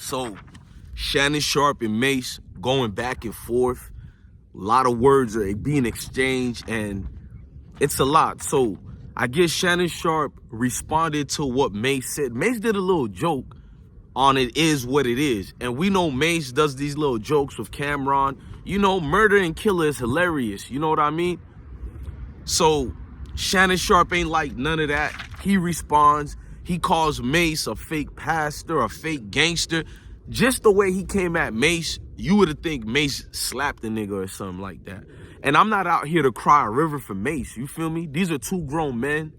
So, Shannon Sharpe and Mase going back and forth. A lot of words are being exchanged, and it's a lot. So, I guess Shannon Sharpe responded to what Mase said. Mase did a little joke on It Is What It Is. And we know Mase does these little jokes with Cameron. You know, Murder and Killer is hilarious. You know what I mean? So, Shannon Sharpe ain't like none of that. He responds. He calls Mase a fake pastor, a fake gangster. Just the way he came at Mase, you would have think Mase slapped the nigga or something like that. And I'm not out here to cry a river for Mase, you feel me? These are two grown men.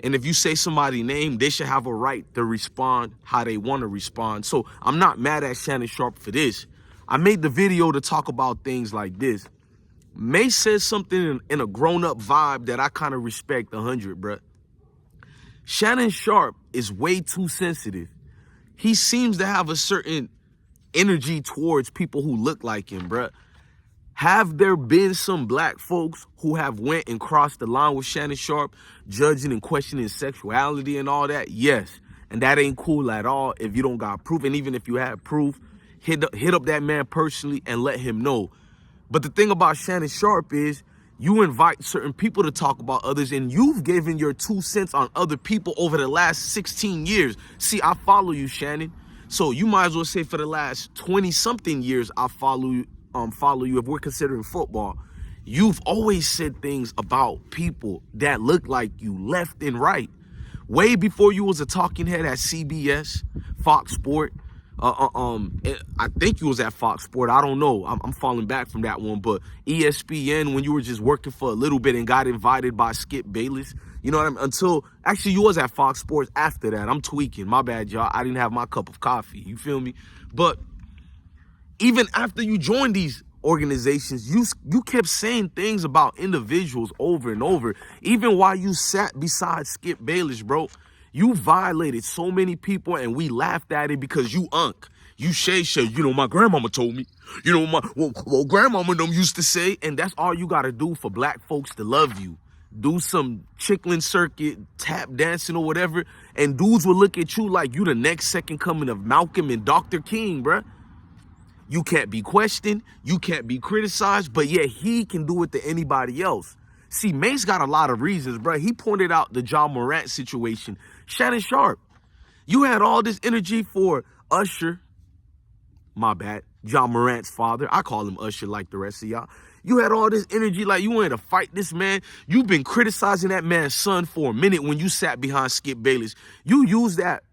And if you say somebody's name, they should have a right to respond how they want to respond. So I'm not mad at Shannon Sharpe for this. I made the video to talk about things like this. Mase says something in a grown-up vibe that I kind of respect 100, bruh. Shannon Sharpe is way too sensitive. He seems to have a certain energy towards people who look like him, bruh. Have there been some black folks who have went and crossed the line with Shannon Sharpe, judging and questioning sexuality and all that? Yes. And that ain't cool at all if you don't got proof. And even if you have proof, hit up that man personally and let him know. But the thing about Shannon Sharpe is you invite certain people to talk about others, and you've given your 2 cents on other people over the last 16 years. See, I follow you, Shannon. So you might as well say for the last 20-something years, I follow you if we're considering football. You've always said things about people that look like you left and right. Way before you was a talking head at CBS, Fox Sport. I think you was at Fox Sport. I don't know. I'm falling back from that one. But ESPN, when you were just working for a little bit and got invited by Skip Bayless. You know what I mean? Actually, you was at Fox Sports after that. I'm tweaking. My bad, y'all. I didn't have my cup of coffee. You feel me? But even after you joined these organizations, you kept saying things about individuals over and over. Even while you sat beside Skip Bayless, bro. You violated so many people, and we laughed at it because you unk. You shay, you know, my grandmama told me. You know, well, grandmama them used to say, and that's all you got to do for black folks to love you. Do some Chitlin circuit, tap dancing or whatever, and dudes will look at you like you the next second coming of Malcolm and Dr. King, bruh. You can't be questioned, you can't be criticized, but yet he can do it to anybody else. See, Mase got a lot of reasons, bro. He pointed out the John Morant situation. Shannon Sharpe, you had all this energy for Usher. My bad. John Morant's father. I call him Usher like the rest of y'all. You had all this energy like you wanted to fight this man. You've been criticizing that man's son for a minute when you sat behind Skip Bayless. You used that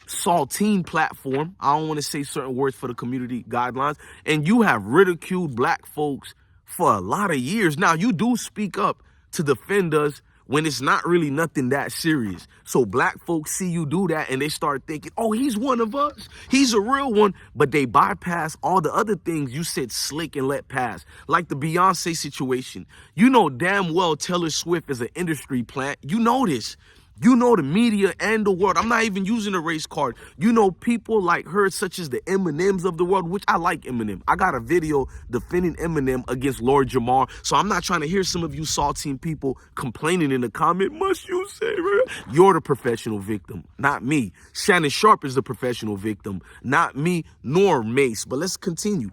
saltine platform. I don't want to say certain words for the community guidelines. And you have ridiculed black folks for a lot of years. Now, you do speak up to defend us when it's not really nothing that serious. So black folks see you do that and they start thinking, oh, he's one of us. He's a real one. But they bypass all the other things you said slick and let pass. Like the Beyonce situation. You know damn well Taylor Swift is an industry plant. You know this. You know the media and the world. I'm not even using a race card. You know people like her, such as the Eminems of the world, which I like Eminem. I got a video defending Eminem against Lord Jamar. So I'm not trying to hear some of you saltine people complaining in the comment. Must you say, bro? You're the professional victim, not me. Shannon Sharpe is the professional victim, not me nor Mase. But let's continue.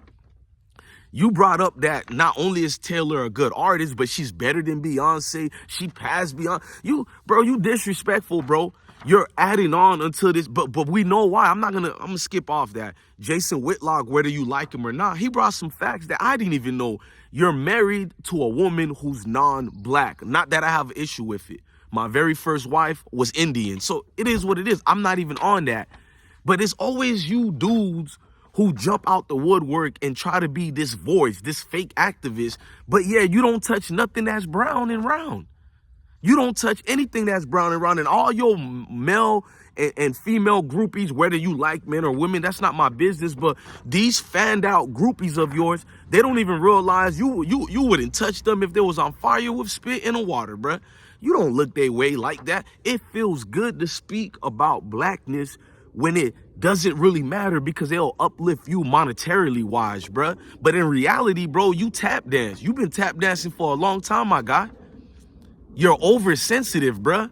You brought up that not only is Taylor a good artist, but she's better than Beyonce. She passed Beyonce. You disrespectful, bro. You're adding on until this, but we know why. I'm gonna skip off that. Jason Whitlock, whether you like him or not, he brought some facts that I didn't even know. You're married to a woman who's non-black. Not that I have an issue with it. My very first wife was Indian. So it is what it is. I'm not even on that. But it's always you dudes who jump out the woodwork and try to be this voice, this fake activist. But yeah, you don't touch nothing that's brown and round. You don't touch anything that's brown and round. And all your male and female groupies, whether you like men or women, that's not my business. But these fanned out groupies of yours, they don't even realize you wouldn't touch them if they was on fire with spit in the water, bruh. You don't look their way like that. It feels good to speak about blackness when it doesn't really matter because they'll uplift you monetarily wise, bruh. But in reality, bro, you tap dance. You've been tap dancing for a long time, my guy. You're oversensitive, bruh.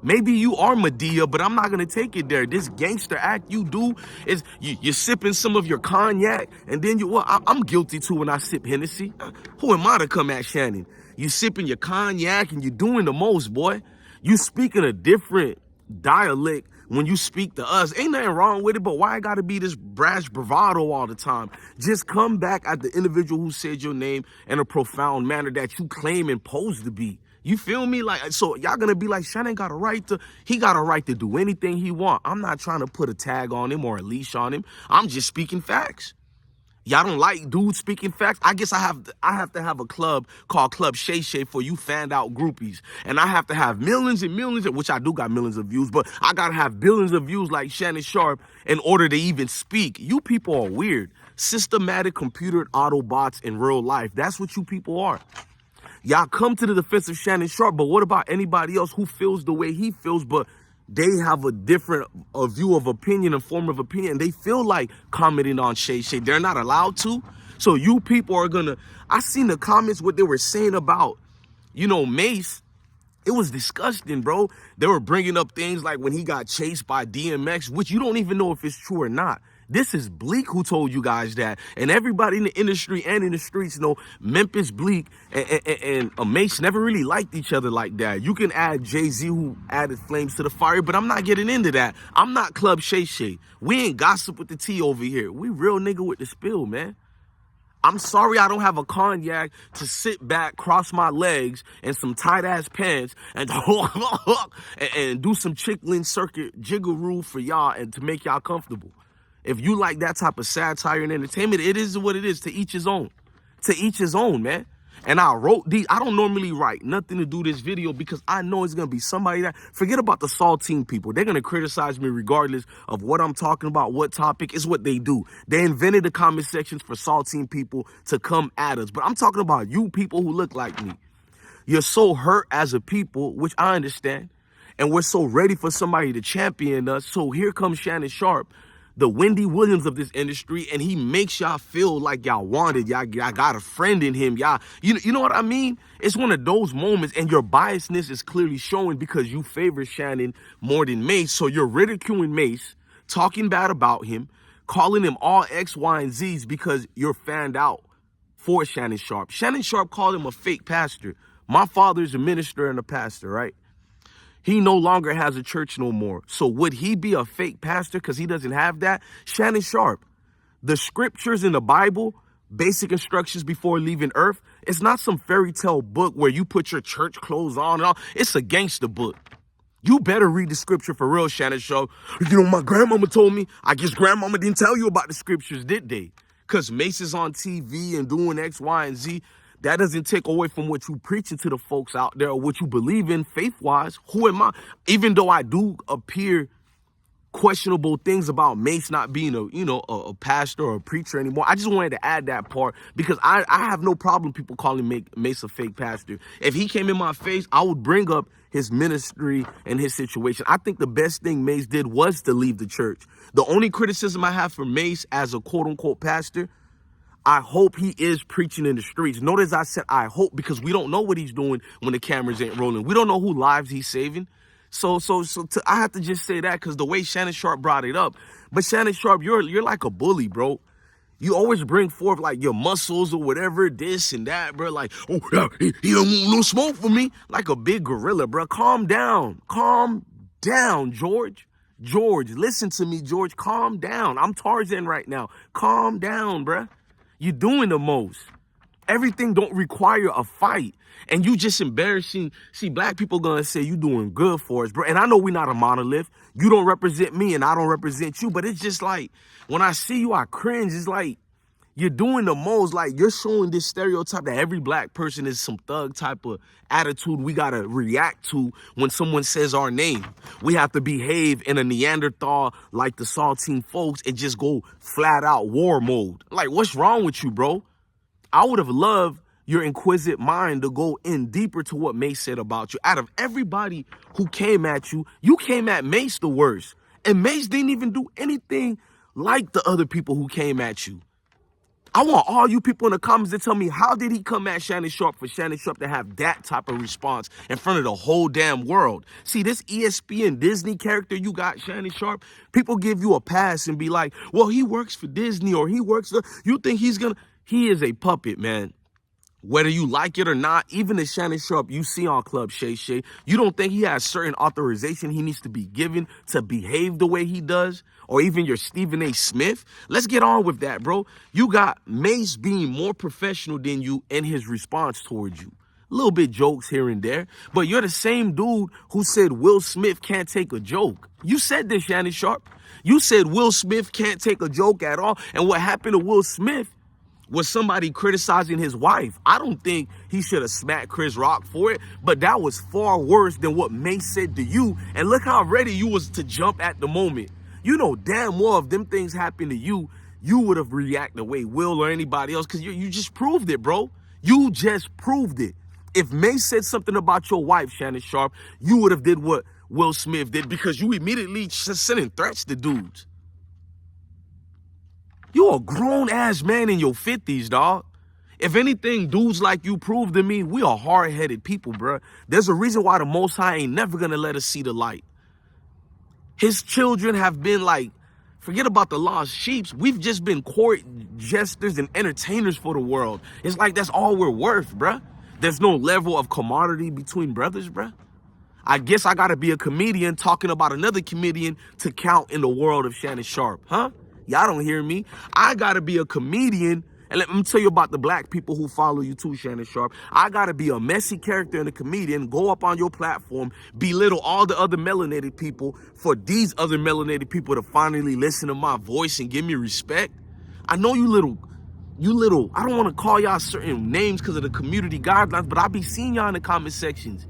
Maybe you are Medea, but I'm not gonna take it there. This gangster act you do is you're sipping some of your cognac, and then I'm guilty too when I sip Hennessy. Who am I to come at Shannon? You sipping your cognac and you're doing the most, boy. You speaking a different dialect when you speak to us. Ain't nothing wrong with it, but why I gotta be this brash bravado all the time? Just come back at the individual who said your name in a profound manner that you claim and pose to be. You feel me? Like, so y'all gonna be like, Shannon he got a right to do anything he want. I'm not trying to put a tag on him or a leash on him. I'm just speaking facts. Y'all don't like dudes speaking facts? I guess I have to have a club called Club Shay Shay for you fanned out groupies. And I have to have millions and millions, which I do got millions of views, but I gotta have billions of views like Shannon Sharpe in order to even speak. You people are weird. Systematic computer Autobots in real life. That's what you people are. Y'all come to the defense of Shannon Sharpe, but what about anybody else who feels the way he feels, but they have a different view of opinion and form of opinion. They feel like commenting on Shay Shay. They're not allowed to. So you people are gonna, I seen the comments, what they were saying about, Mace. It was disgusting, bro. They were bringing up things like when he got chased by DMX, which you don't even know if it's true or not. This is Bleak who told you guys that. And everybody in the industry and in the streets know Memphis Bleak and Mace never really liked each other like that. You can add Jay-Z who added flames to the fire, but I'm not getting into that. I'm not Club Shay Shay. We ain't gossip with the tea over here. We real nigga with the spill, man. I'm sorry I don't have a cognac to sit back, cross my legs, and some tight-ass pants, and and do some chickling circuit jiggeroo for y'all and to make y'all comfortable. If you like that type of satire and entertainment, it is what it is. To each his own. To each his own, man. And I wrote these. I don't normally write nothing to do this video because I know it's going to be somebody that, forget about the Saltine people. They're going to criticize me regardless of what I'm talking about, what topic. Is what they do. They invented the comment sections for Saltine people to come at us. But I'm talking about you people who look like me. You're so hurt as a people, which I understand. And we're so ready for somebody to champion us. So here comes Shannon Sharpe, the Wendy Williams of this industry, and he makes y'all feel like y'all wanted. Y'all got a friend in him. Y'all, you know what I mean? It's one of those moments, and your biasness is clearly showing because you favor Shannon more than Mace. So you're ridiculing Mace, talking bad about him, calling him all X, Y, and Z's because you're fanned out for Shannon Sharpe. Shannon Sharpe called him a fake pastor. My father's a minister and a pastor, right? He no longer has a church no more. So would he be a fake pastor because he doesn't have that? Shannon Sharpe, the scriptures in the Bible, basic instructions before leaving earth, it's not some fairy tale book where you put your church clothes on and all. It's a gangster book. You better read the scripture for real, Shannon Sharpe. My grandmama told me. I guess grandmama didn't tell you about the scriptures, did they? Because Mace is on TV and doing X, Y, and Z. That doesn't take away from what you preaching to the folks out there or what you believe in faith-wise. Who am I? Even though I do appear questionable things about Mace not being a pastor or a preacher anymore, I just wanted to add that part because I have no problem people calling Mace a fake pastor. If he came in my face, I would bring up his ministry and his situation. I think the best thing Mace did was to leave the church. The only criticism I have for Mace as a quote-unquote pastor, I hope he is preaching in the streets. Notice I said I hope because we don't know what he's doing when the cameras ain't rolling. We don't know who lives he's saving. So I have to just say that because the way Shannon Sharpe brought it up. But Shannon Sharpe, you're like a bully, bro. You always bring forth like your muscles or whatever, this and that, bro. Like, oh, yeah, he don't want no smoke for me. Like a big gorilla, bro. Calm down. Calm down, George. George, listen to me, George. Calm down. I'm Tarzan right now. Calm down, bro. You're doing the most. Everything don't require a fight. And you just embarrassing. See, black people gonna say you doing good for us, bro. And I know we're not a monolith. You don't represent me and I don't represent you. But it's just like, when I see you, I cringe. It's like, you're doing the most. Like, you're showing this stereotype that every black person is some thug type of attitude we gotta react to when someone says our name. We have to behave in a Neanderthal like the Saltine folks and just go flat out war mode. Like, what's wrong with you, bro? I would have loved your inquisitive mind to go in deeper to what Mace said about you. Out of everybody who came at you, you came at Mace the worst. And Mace didn't even do anything like the other people who came at you. I want all you people in the comments to tell me, how did he come at Shannon Sharpe for Shannon Sharpe to have that type of response in front of the whole damn world? See, this ESPN Disney character you got, Shannon Sharpe, people give you a pass and be like, well, he works for Disney or he works for, you think he's gonna, he is a puppet, man. Whether you like it or not, even the Shannon Sharpe you see on Club Shay Shay, you don't think he has certain authorization he needs to be given to behave the way he does? Or even your Stephen A. Smith? Let's get on with that, bro. You got Mace being more professional than you in his response towards you. A little bit jokes here and there, but you're the same dude who said Will Smith can't take a joke. You said this, Shannon Sharpe. You said Will Smith can't take a joke at all. And what happened to Will Smith was somebody criticizing his wife. I don't think he should have smacked Chris Rock for it, but that was far worse than what Mace said to you. And look how ready you was to jump at the moment. You know damn well if them things happened to you, you would have reacted the way Will or anybody else, because you just proved it, bro. You just proved it. If Mace said something about your wife, Shannon Sharpe, you would have did what Will Smith did, because you immediately just sending threats to dudes. You a grown-ass man in your 50s, dog. If anything, dudes like you prove to me we are hard-headed people, bro. There's a reason why the Most High ain't never gonna let us see the light. His children have been like, forget about the lost sheep. We've just been court jesters and entertainers for the world. It's like that's all we're worth, bruh. There's no level of commodity between brothers, bruh. I guess I gotta be a comedian talking about another comedian to count in the world of Shannon Sharpe, huh? Y'all don't hear me. I gotta be a comedian. And let me tell you about the black people who follow you too, Shannon Sharpe. I gotta be a messy character and a comedian, go up on your platform, belittle all the other melanated people for these other melanated people to finally listen to my voice and give me respect. I know you little, I don't want to call y'all certain names because of the community guidelines, but I be seeing y'all in the comment sections.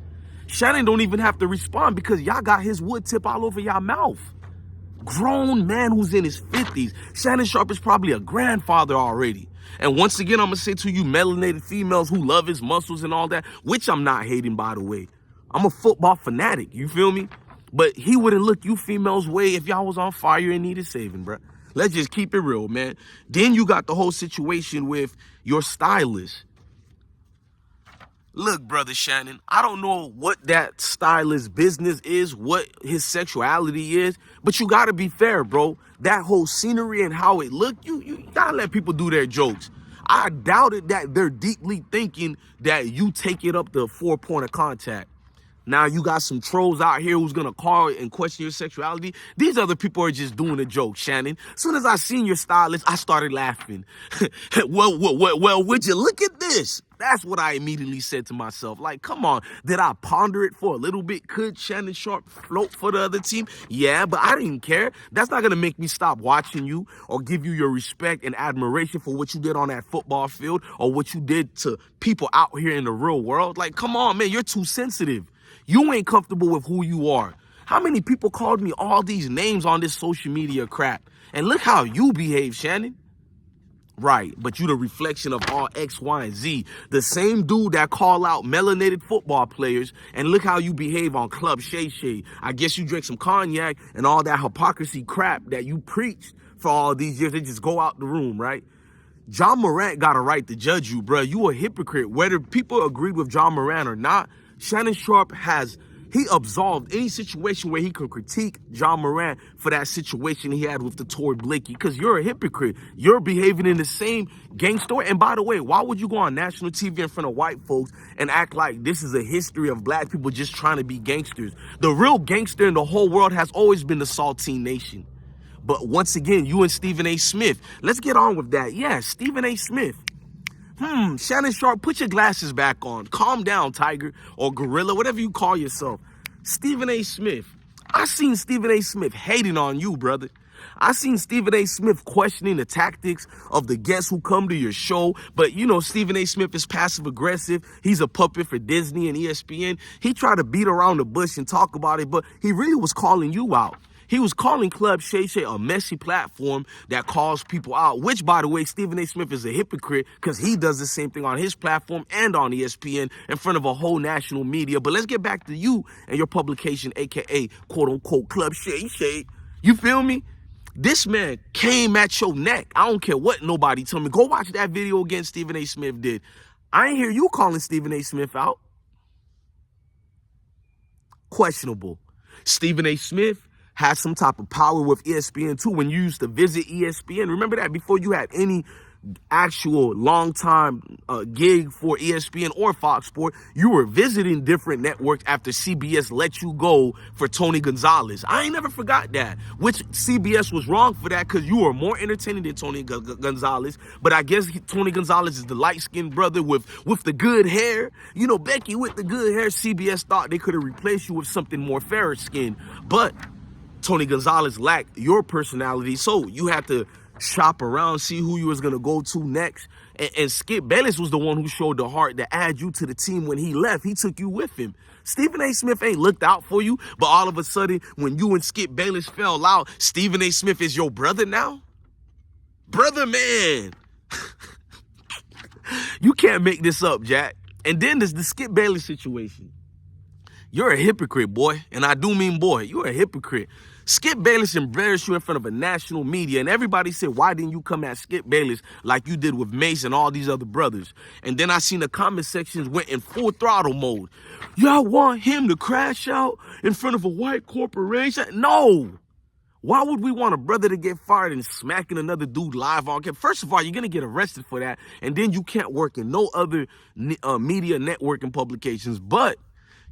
Shannon don't even have to respond because y'all got his wood tip all over y'all mouth. Grown man who's in his 50s. Shannon Sharpe is probably a grandfather already. And once again, I'm going to say to you melanated females who love his muscles and all that, which I'm not hating, by the way. I'm a football fanatic, you feel me? But he wouldn't look you females' way if y'all was on fire and needed saving, bruh. Let's just keep it real, man. Then you got the whole situation with your stylist. Look, brother Shannon, I don't know what that stylist business is, what his sexuality is, but you gotta be fair, bro. That whole scenery and how it looked, you gotta let people do their jokes. I doubted that they're deeply thinking that you take it up the 4 point of contact. Now you got some trolls out here who's gonna call and question your sexuality. These other people are just doing a joke, Shannon. As soon as I seen your stylist, I started laughing. well, would you look at this? That's what I immediately said to myself. Like, come on, did I ponder it for a little bit? Could Shannon Sharpe float for the other team? Yeah, but I didn't care. That's not gonna make me stop watching you or give you your respect and admiration for what you did on that football field or what you did to people out here in the real world. Like, come on, man, you're too sensitive. You ain't comfortable with who you are. How many people called me all these names on this social media crap? And look how you behave, Shannon. Right, but you the reflection of all X, Y, and Z. The same dude that call out melanated football players, and look how you behave on Club Shay Shay. I guess you drink some cognac and all that hypocrisy crap that you preached for all these years. They just go out the room, right? John Morant got a right to judge you, bro. You a hypocrite. Whether people agree with John Morant or not, Shannon Sharpe he absolved any situation where he could critique John Morant for that situation he had with the Tory Blakey, because you're a hypocrite. You're behaving in the same gangster. And by the way, why would you go on national TV in front of white folks and act like this is a history of black people just trying to be gangsters? The real gangster in the whole world has always been the Saltine Nation. But once again, you and Stephen A. Smith, let's get on with that. Yeah, Stephen A. Smith. Shannon Sharpe, put your glasses back on. Calm down, Tiger, or Gorilla, whatever you call yourself. Stephen A. Smith. I seen Stephen A. Smith hating on you, brother. I seen Stephen A. Smith questioning the tactics of the guests who come to your show. But, you know, Stephen A. Smith is passive-aggressive. He's a puppet for Disney and ESPN. He tried to beat around the bush and talk about it, but he really was calling you out. He was calling Club Shay Shay a messy platform that calls people out, which, by the way, Stephen A. Smith is a hypocrite because he does the same thing on his platform and on ESPN in front of a whole national media. But let's get back to you and your publication, a.k.a. quote-unquote Club Shay Shay. You feel me? This man came at your neck. I don't care what nobody tell me. Go watch that video again Stephen A. Smith did. I ain't hear you calling Stephen A. Smith out. Questionable. Stephen A. Smith has some type of power with ESPN too. When you used to visit ESPN, remember that before you had any actual long-time gig for ESPN or Fox Sports, you were visiting different networks after CBS let you go for Tony Gonzalez. I ain't never forgot that, which CBS was wrong for that because you were more entertaining than Tony Gonzalez. But I guess Tony Gonzalez is the light-skinned brother with the good hair. You know, Becky with the good hair, CBS thought they could have replaced you with something more fairer skin. But Tony Gonzalez lacked your personality, so you had to shop around, see who you was going to go to next. And Skip Bayless was the one who showed the heart to add you to the team when he left. He took you with him. Stephen A. Smith ain't looked out for you, but all of a sudden, when you and Skip Bayless fell out, Stephen A. Smith is your brother now? Brother, man. You can't make this up, Jack. And then there's the Skip Bayless situation. You're a hypocrite, boy. And I do mean boy. You're a hypocrite. Skip Bayless embarrassed you in front of a national media, and everybody said, why didn't you come at Skip Bayless like you did with Mace and all these other brothers? And then I seen the comment sections went in full throttle mode. Y'all want him to crash out in front of a white corporation? No. Why would we want a brother to get fired and smacking another dude live on camera? First of all, you're going to get arrested for that, and then you can't work in no other media networking publications. But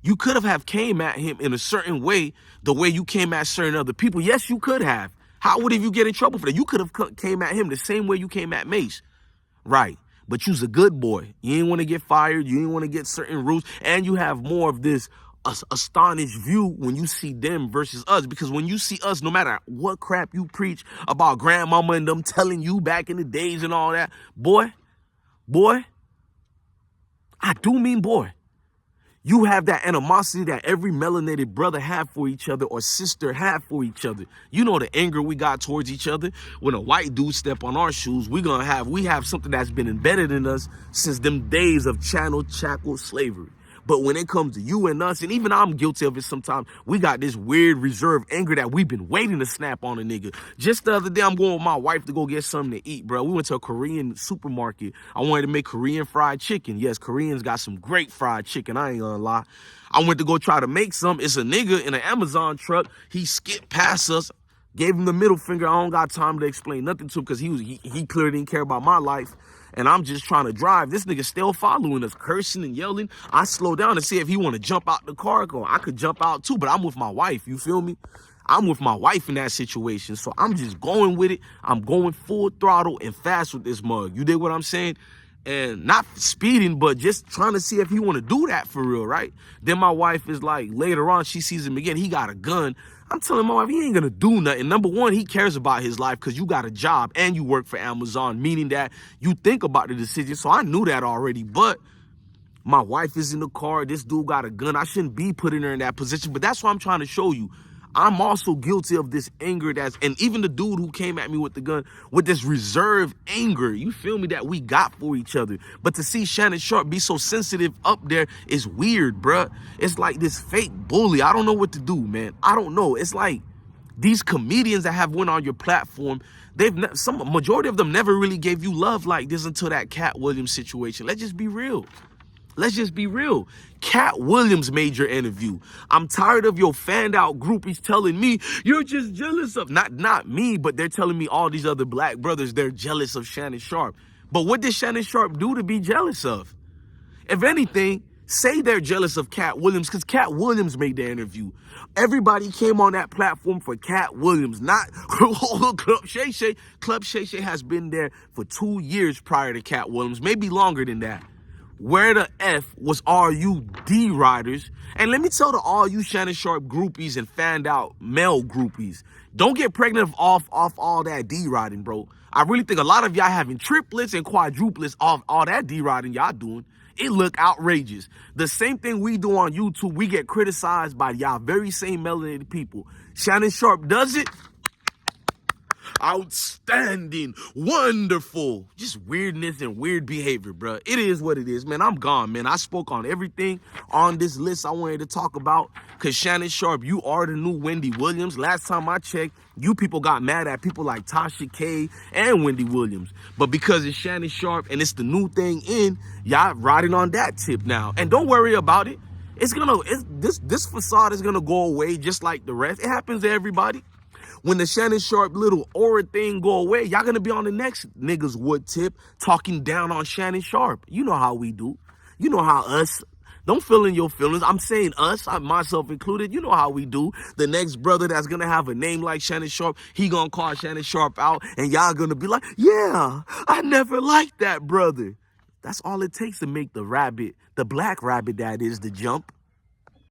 you could have came at him in a certain way, the way you came at certain other people. Yes, you could have. How would you get in trouble for that? You could have came at him the same way you came at Mace. Right. But you's a good boy. You didn't want to get fired. You didn't want to get certain rules. And you have more of this astonished view when you see them versus us. Because when you see us, no matter what crap you preach about grandmama and them telling you back in the days and all that, boy, I do mean boy. You have that animosity that every melanated brother have for each other or sister have for each other. You know the anger we got towards each other. When a white dude step on our shoes, we have something that's been embedded in us since them days of chattel slavery. But when it comes to you and us, and even I'm guilty of it sometimes, we got this weird reserved anger that we've been waiting to snap on a nigga. Just the other day, I'm going with my wife to go get something to eat, bro. We went to a Korean supermarket. I wanted to make Korean fried chicken. Yes, Koreans got some great fried chicken. I ain't gonna lie. I went to go try to make some. It's a nigga in an Amazon truck. He skipped past us, gave him the middle finger. I don't got time to explain nothing to him because he clearly didn't care about my life. And I'm just trying to drive. This nigga still following us, cursing and yelling. I slow down to see if he want to jump out the car. I could jump out too, but I'm with my wife. You feel me? I'm with my wife in that situation. So I'm just going with it. I'm going full throttle and fast with this mug. You dig what I'm saying? And not speeding, but just trying to see if he want to do that for real, right? Then my wife is like, later on, she sees him again. He got a gun. I'm telling my wife, he ain't going to do nothing. Number one, he cares about his life because you got a job and you work for Amazon, meaning that you think about the decision. So I knew that already, but my wife is in the car. This dude got a gun. I shouldn't be putting her in that position, but that's what I'm trying to show you. I'm also guilty of this anger and even the dude who came at me with the gun, with this reserved anger, you feel me, that we got for each other. But to see Shannon Sharpe be so sensitive up there is weird, bruh. It's like this fake bully. I don't know what to do, man. I don't know. It's like these comedians that have went on your platform, majority of them never really gave you love like this until that Cat Williams situation. Let's just be real. Let's just be real. Cat Williams made your interview. I'm tired of your fanned out groupies telling me you're just jealous of, not me, but they're telling me all these other black brothers, they're jealous of Shannon Sharpe. But what did Shannon Sharpe do to be jealous of? If anything, say they're jealous of Cat Williams because Cat Williams made the interview. Everybody came on that platform for Cat Williams, not Club Shay Shay. Club Shay Shay has been there for 2 years prior to Cat Williams, maybe longer than that. Where the F was all you D-riders? And let me tell to all you Shannon Sharpe groupies and fanned out male groupies, don't get pregnant off all that D-riding, bro. I really think a lot of y'all having triplets and quadruplets off all that D-riding y'all doing. It look outrageous. The same thing we do on YouTube, we get criticized by y'all very same melanated people. Shannon Sharpe does it. outstanding, wonderful. Just weirdness and weird behavior, bro. It is what it is, man. I'm gone, man. I spoke on everything on this list I wanted to talk about. Because Shannon Sharpe, you are the new Wendy Williams. Last time I checked, you people got mad at people like Tasha K and Wendy Williams. But because it's Shannon Sharpe and it's the new thing in, y'all riding on that tip now. And don't worry about it. This facade is gonna go away just like the rest. It happens to everybody. When the Shannon Sharpe little aura thing go away, y'all gonna be on the next niggas wood tip talking down on Shannon Sharpe. You know how we do. You know how us. Don't fill in your feelings. I'm saying us, myself included. You know how we do. The next brother that's gonna have a name like Shannon Sharpe, he gonna call Shannon Sharpe out, and y'all gonna be like, yeah, I never liked that brother. That's all it takes to make the rabbit, the black rabbit that is, the jump.